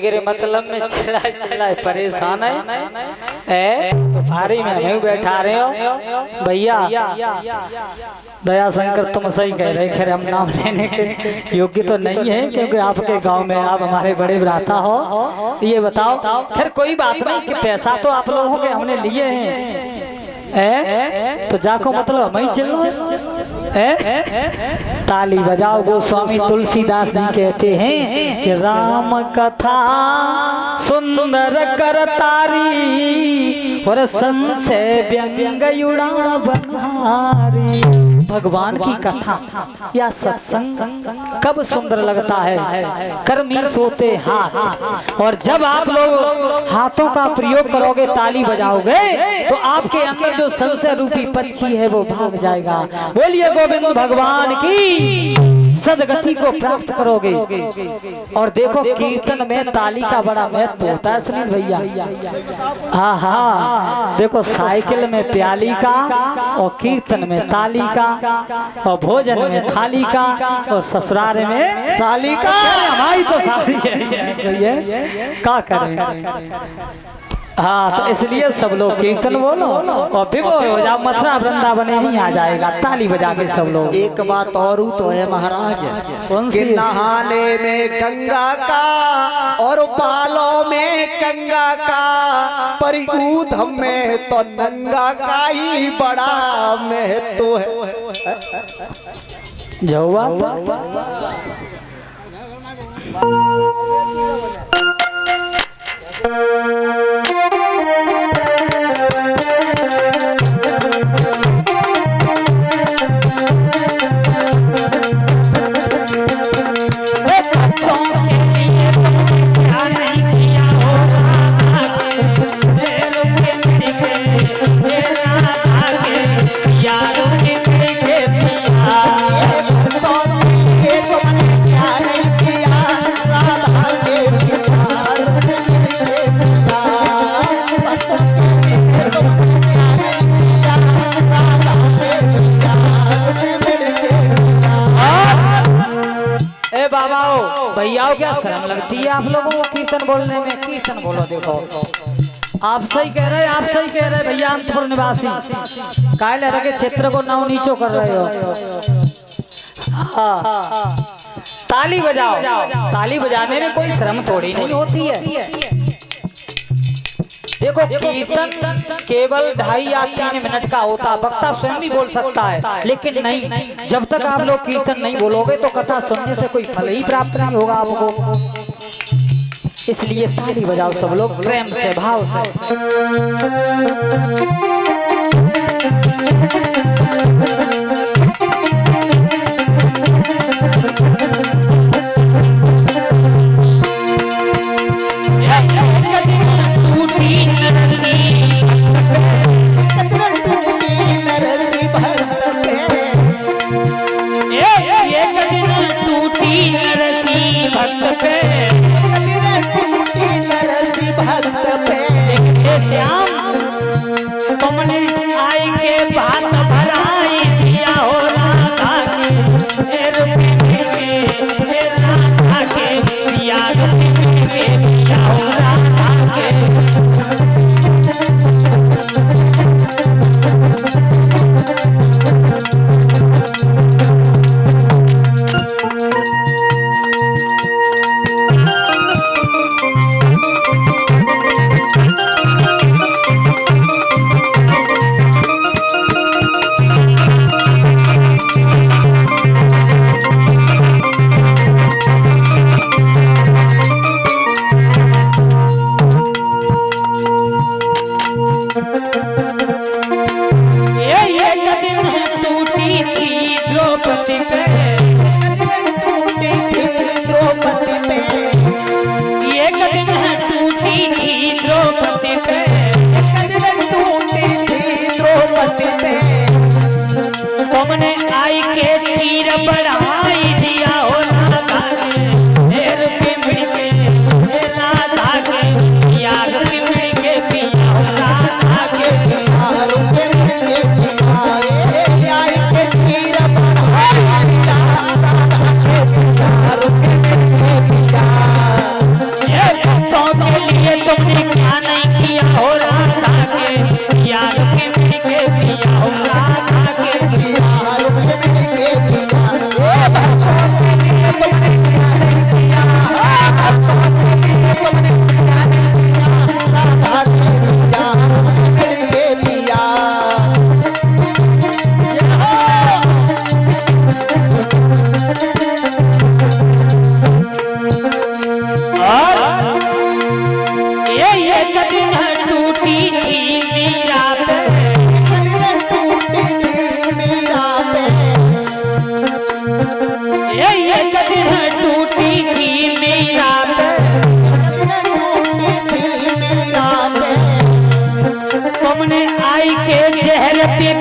मेरे मतलब में चिल्लाए चिल्लाए परेशान है तो फारी में नहीं बैठा रहे हो भैया। दया शंकर तुम सही कह रहे, खैर हम नाम लेने के योग्य तो नहीं है क्योंकि आपके गांव में आप हमारे बड़े भ्राता हो। ये बताओ, खैर कोई बात नहीं कि पैसा तो आप लोगों के हमने लिए हैं तो जाको मतलब हम ही चलो ताली बजाओ। गोस्वामी तुलसीदास जी कहते हैं कि राम कथा सुंदर कर तारी और संशय व्यंग युड़ा बनहारी। भगवान की कथा या सत्संग कब सुंदर लगता है, कर्मी सोते हाथ। और जब आप लोग हाथों का प्रयोग करोगे, ताली बजाओगे तो आपके अंदर जो संशय रूपी पक्षी है वो भाग जाएगा। बोलिए गोविंद भगवान की, सदगति को प्राप्त करोगे। और देखो कीर्तन में ताली का बड़ा महत्व होता है सुनील भैया। हाँ हाँ, देखो साइकिल में प्याली का और कीर्तन में ताली का और भोजन में थाली का और ससुराल में साली का। हमारी तो साली है, क्या करें। हाँ तो इसलिए सब लोग कीर्तन बोलो और विभोर हो जाओ, मथुरा वृंदावन ही आ जाएगा ताली बजा के सब लोग। एक बात और तो है महाराज कि नहाने में गंगा का और बालों में गंगा का, पर ऊधम में तो नंगा का ही बड़ा महत्व है। जौवा भैया क्या शर्म लगती है आप लोगों को कीर्तन बोलने में। कीर्तन बोलो। देखो आप सही कह रहे हैं, आप सही कह रहे हैं भैया। अंतपुर निवासी कायले रखे क्षेत्र को नाव नीचो कर रहे हो। हाँ ताली बजाओ, ताली बजाने में कोई शर्म थोड़ी नहीं होती है। देखो कीर्तन केवल 2.5 या 3 मिनट का होता, वक्ता स्वयं भी बोल सकता है, लेकिन नहीं, जब तक आप लोग कीर्तन नहीं बोलोगे तो कथा सुनने से कोई फल ही प्राप्त नहीं होगा आपको। इसलिए ताली बजाओ सब लोग प्रेम से, भाव से। श्याम तुमने आई के बात भरा अति